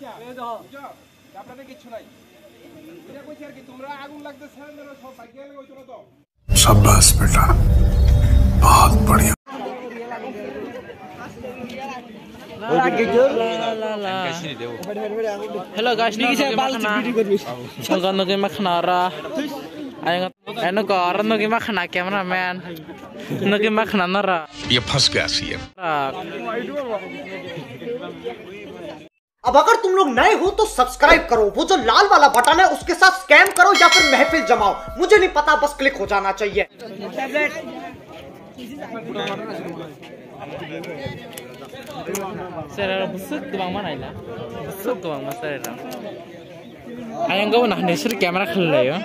যা এই দেখো বুঝছো আপনাদের কিছু নাই এটা কইছি আর কি তোমরা আগুন লাগতেছে না সব বাইকে লাগে হইতো না তো शाबाश बेटा बहुत बढ़िया Hello guys, ini saya balti Semoga nunggu makan arah. Ayo kau orang nunggu makan cameraman. Nunggu makan nara. ये फंस गया सीएम अब अगर तुम लोग नए हो तो सब्सक्राइब करो, वो जो लाल वाला बटन है उसके साथ स्कैम करो या फिर महफिल जमाओ, मुझे नहीं पता, बस क्लिक हो जाना चाहिए। Saya busuk ke bang mana ini? Busuk ke bang mas saya. Ayang kau nak nesir kamera khela ya?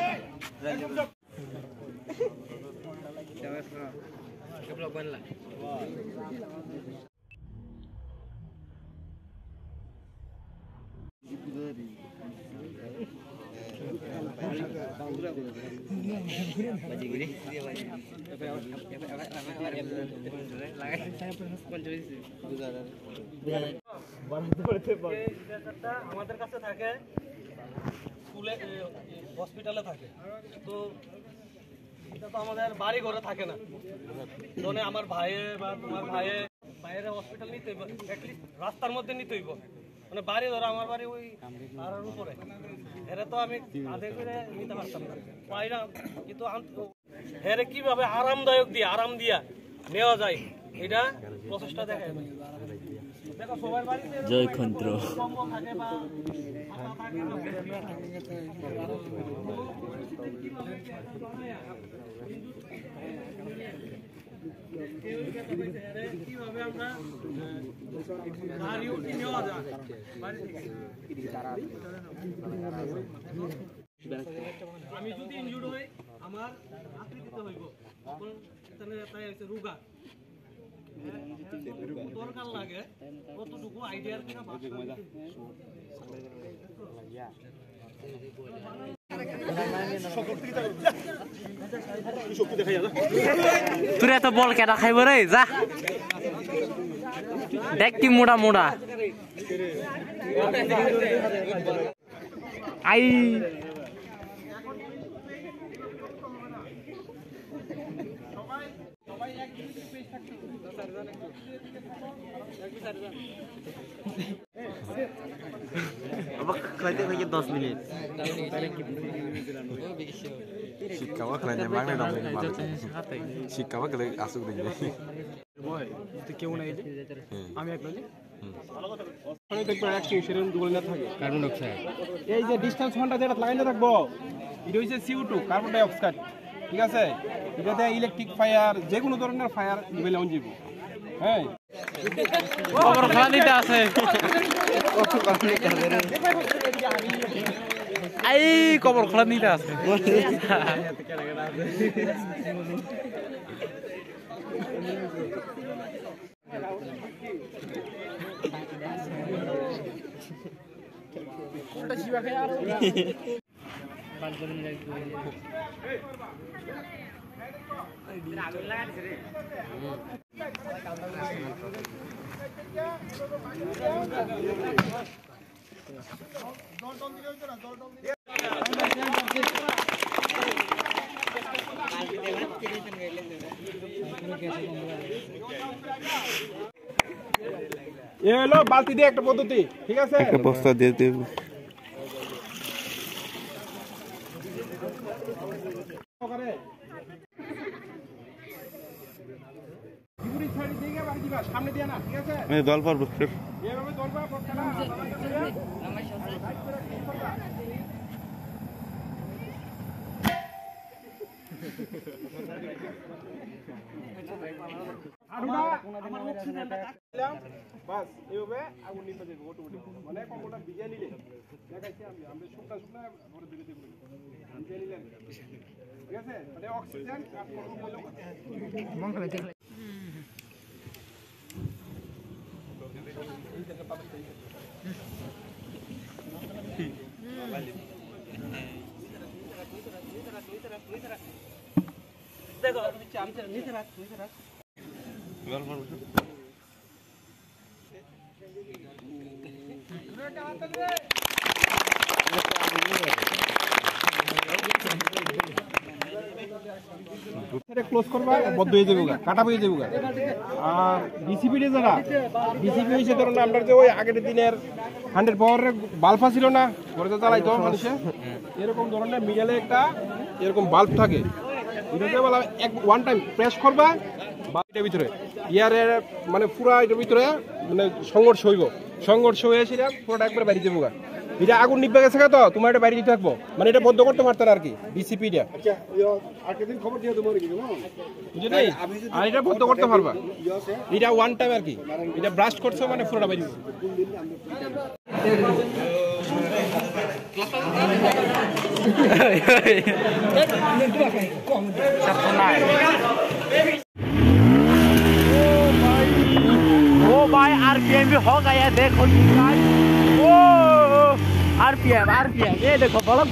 আমাদের কাছে থাকে স্কুলে হসপিটালে থাকে তো এটা তো আমাদের বাড়ি ঘরে থাকে না ধরে আমার ভাইয়ে বা তোমার ভাইয়ে বাইরে হসপিটাল নিতে হইব অ্যাটলিস্ট রাস্তার মধ্যে নিতে হইব মানে বাড়ি ধরো আমার বাড়ি ওই পাড়ার উপরে এরা তো আমি কাঁধে করে নিতে পারতাম না পাইরা কিন্তু হেরে কিভাবে আরামদায়ক দিয়ে আরাম দিয়া নেওয়া যায় এটা প্রসেসটা দেখা যাবে দেখো সবার বাড়িতে জয় খন্ত্র কম্বল থাকে বা কিভাবে আমরা গাড়ি উঠে নেওয়া যায় আমি যদি ইনজুর্ড হই আমার রাত্রি দিতে হইব তখন তাহলে তাই হচ্ছে রোগা দরকার লাগে কতটুকু আইডিয়ার কিনা তুই এত বল কেটা খাইব রে যা দেখ কি মোড়া মোড়া আই খাইতে 10 মিনিট শিক্ষাও খেলায় মাগনে দম শিক্ষাও খেলে আসুক দিই বয় যদি কেউ নাই আমি একলা ওখানে দেখবেন একটা সেরকম দোল না থাকে কার্বন ডাই অক্সাইড এই যে ডিসটেন্স ঘন্টা যেটা লাগাইতে থাকবো এটা হচ্ছে CO2 কার্বন ডাই অক্সাইড ঠিক আছে এটাতে ইলেকট্রিক ফায়ার যে কোনো ধরনের ফায়ার নিবেলে অন যাব হ্যাঁ খবর খেলা দিতে আছে আই খবর খেলা দিতে আছে কোনটা শিবা খায় আর আগুন লাগা দিছে রে এ হলো বালতি দিয়ে একটা পদ্ধতি ঠিক আছে একটা বস্তা দিয়ে দেব সামনে দিয়ে না ঠিক আছে দল পারবো এভাবে দলবা পড়ছনা আমার অক্সিজেনটা দিলাম বাস এইভাবে আগুন নিতে যাবে অটোমেটিক মানে কম্বলটা ভিজিয়ে নিলে দেখাইছি আমরা শুকনা শুকনা ভরে দিতে দেব ভিজিয়ে নিলেন ঠিক আছে মানে অক্সিজেন কাজ করব বলে মঙ্গলে দেখলে দেখো নিচে রাখ দল পারবো এটা ক্লোজ করবা বদ্ধ হয়ে যাবে কাটা হয়ে যাবে আর ডিসিপি যারা ডিসিপি হয়েছে ধরুন আমরা যে ওই আগের দিনের 100 পাওয়ারের বাল্ব ছিল না ঘরে তো জ্বালাইতো মানুষে এরকম ধরনের মিডলে একটা এরকম বাল্ব থাকে এটাকে বলা এক ওয়ান টাইম প্রেস করবা বাল্বটার ভিতরে ইয়ারের মানে পুরা এটার ভিতরে মানে সংঘর্ষ হয়ে সেটা পুরোটা একবার বাইরে যাবো এটা আগুন নিভে গেছে তো তোমার এটা বাইরে দিতে থাকবো মানে এটা বন্ধ করতে পারতো না আর কি ডিসিপি টা বুঝলি আর এটা বন্ধ করতে পারবা এটা ওয়ান টাইম আর কি এটা ব্রাস্ট করছো মানে পুরোটা বাইরে ओ भाई आरपीएम भी हो गया देखो ओ आरपीएम ये देखो बड़ा